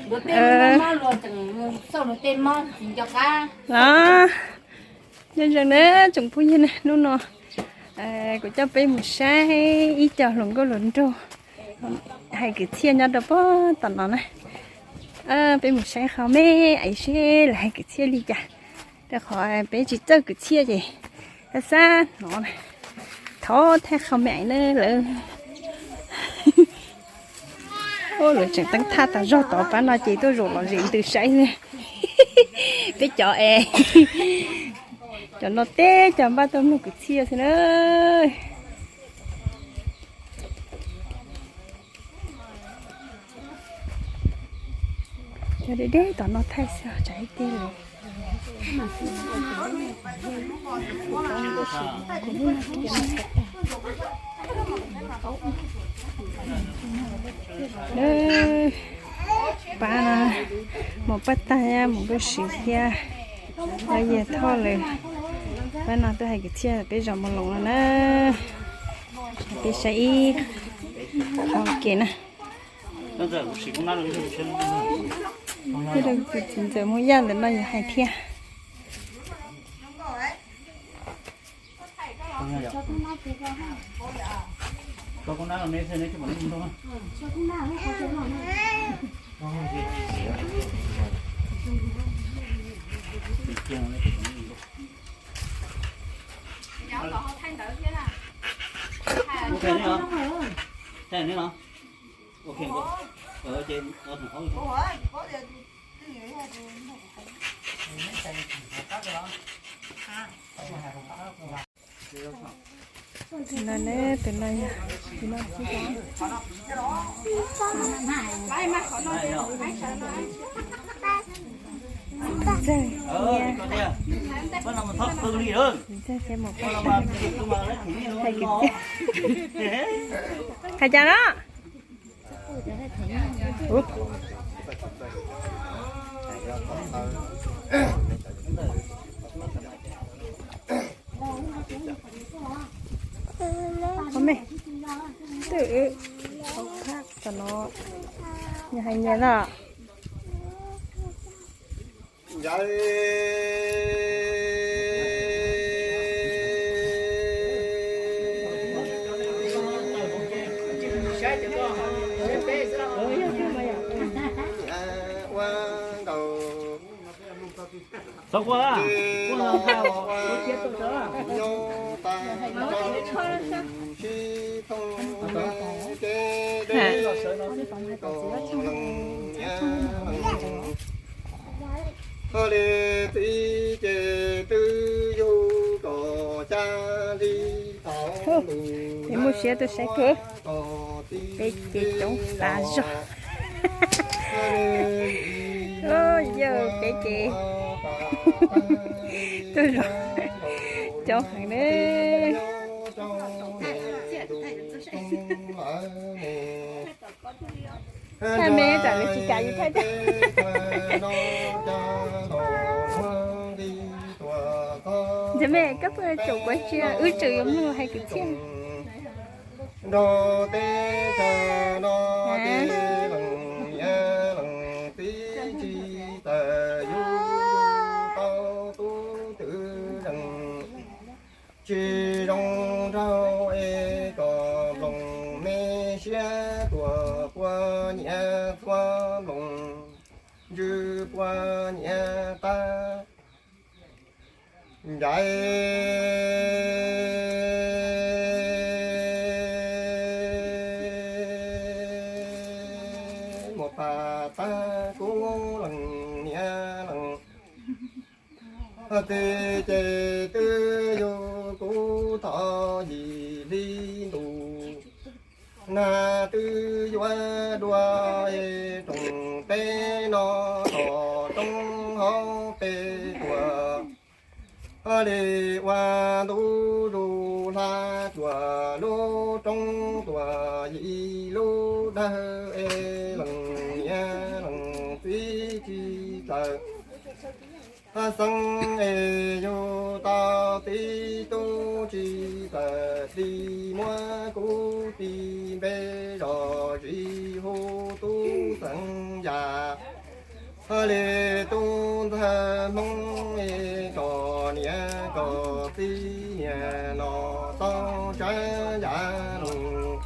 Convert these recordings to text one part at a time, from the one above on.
Bữa tên mà rồi chẳng sau rồi tên mà chính cho cá đó nhân rằng nữa chúng phu nhân này luôn nó của cho bé một sai ít cho lồng có lồng trâu hay cái thiên nhau đó bó tận nó này bé một sai khó mê ấy xe là hay cái thiên đi chả để khỏi bé chỉ chơi cái thiên gì ta xa nó này thó theo không mẹ nữa là ô rồi chẳng tăng tha ta rót tỏ bán nó chỉ tôi rồi nó riêng từ sáng này cái chó cho nó té cho ba tôm nó cứ chia thế nữa cho để tao nó thay sao chạy tê rồi đây ba là một bát tay một cái sữa kia bây giờ thôi rồi bây giờ tôi hay cái chia bây giờ một lồng rồi nè bây giờ ít không kỹ nè cái đó thì chính giờ muốn ăn thì nó hay thiệt có con nào nên thế này chứ vẫn không đâu ok đấy hả? Thế này hả? Ok ở trên ở thành phố là nè từ này thì nó chỉ có chơi bắt đầu mình thắp hương đi hơn chơi một cái thầy thầy chào đó không mẹ tự không khác cho nó nhà hành nhà nào sao quá thì mua xe tôi sẽ cửa cái chị chúng ta rồi ôi giờ cái chị tôi rồi cho thằng đấy hai mẹ trả lời chị cả như thế thế mẹ cấp chủ quán chưa ư trừ giống như hay cái chiên đô tê cha đô tê lằng ya lằng tí chi tờ yu tao tu tự đằng chi rong rau e cò lồng mê xia tua qua nhà qua lồng dư qua nhà ta dạy một ta cũng lần nhà lần tê chê tư vô cú thọ gì đi đủ na tư doa doa e trùng tê nó thọ trong hao tê tua đi qua đu đu la chùa lô trong chùa dị lô đa e lần nha lần tí chi tờ sang e yo ta tí tu chi tờ đi mua cú ti bê rò rì sĩ hô tu sang già lê tu thơ mong có nia có tí nó to trái giá lùng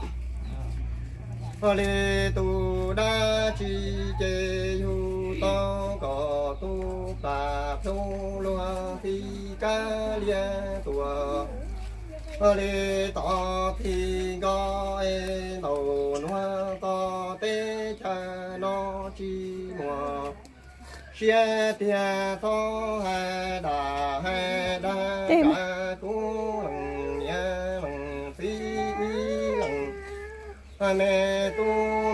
lê tu đa chi chê hu to có tu ta tu loa thi ca lia tua lê to thì gọi đầu noa to tê cha nó chi mùa xe tia to hai đà cả cú lần nhá lần phi lần mẹ tu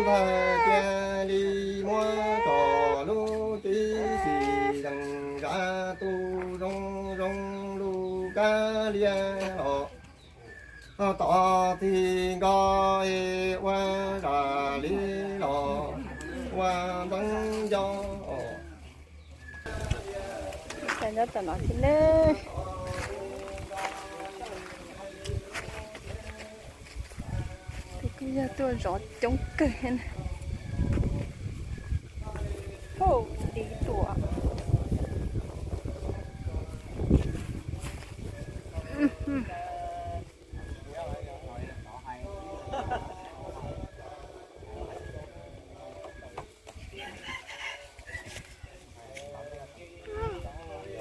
thà cha đi mua cỏ lu tí xì lần gà tu rong rong lu cá lia tỏ thì gọi qua đà lý lò qua bắn gió Tại nó tao nói thế nữa. Thì bây giờ tôi rõ chống cờ này. Ô, đi tủa.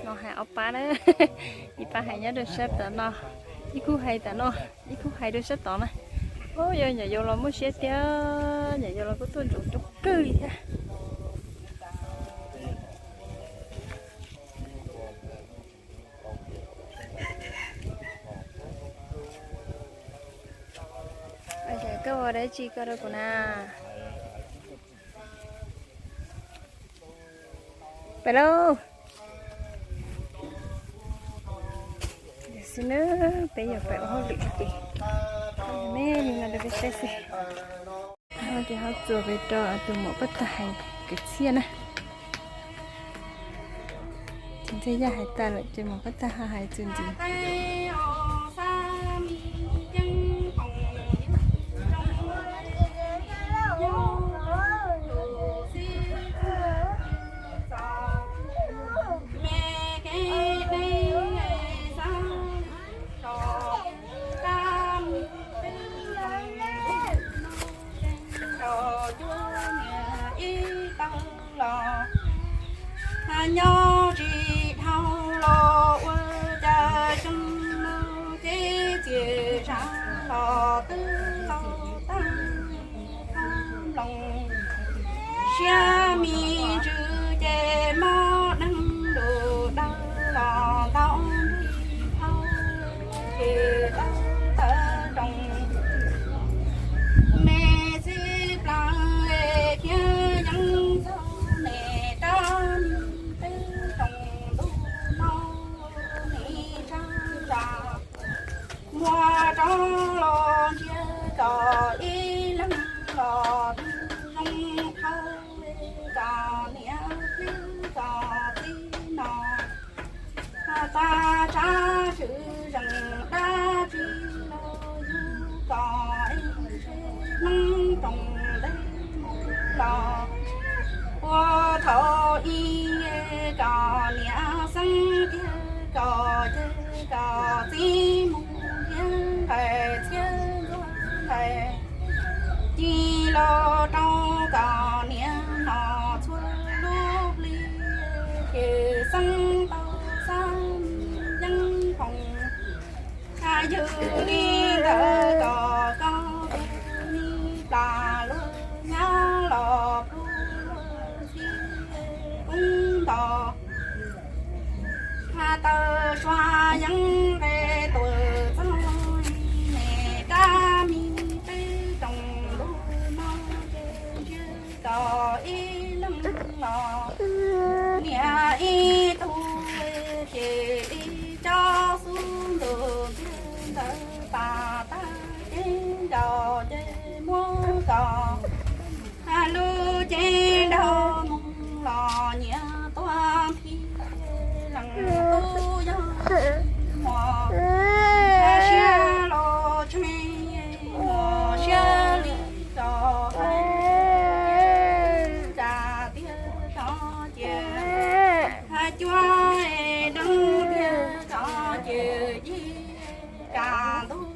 Nó hay ốc ba đó, đi ba hay nhớ được xếp tao nó, đi khu hay tao nó, đi khu hay được xếp tao này. Ôi giờ nhà vô là muốn xếp tiếc, nhà vô là có tuần chủ chút cười thế. Bây giờ cái vào đấy chị có được nào? Phải đâu? Xin nữa, bây giờ phải hỗ trợ chị. Mẹ mình là được cái gì? Hôm thì họ做về đó từ một bất tài cái xe này. Chính thế ra hai ta lại trên một bất tài hai chuyện gì? nhớ chỉ thâu lo cha chung cái chia ra lo tư lo tăng không lòng xa mi chữ chè mò đăng đồ đăng lo tao thâu thì tao tao đồng mẹ xí plăng kia nhắn nè ta hoa trong lo chia cỏ y lăng lò không thâu cỏ nè cỏ tí nọ ta cha chữ rằng ta chi lo du cỏ nâng trồng đây lò hoa thọ y cỏ nè xanh kia cỏ chơi cỏ tí mù thầy thiên thầy chỉ lo trong cả niên nọ xuân lúc ly kề sân tàu sang dân phòng hai dư đi đỡ cò cao đi đà lơ nhá lò cũng đò hà tơ xoa dân về tuổi y lưng lò nhà y tu chỉ đi cho xuống đường đỡ ta ta trên đò trên muôn cò hà lu trên đò mông lò nhà toan khi lăng tu do mò xe lo trên mò xe li đò chữ gì càng tu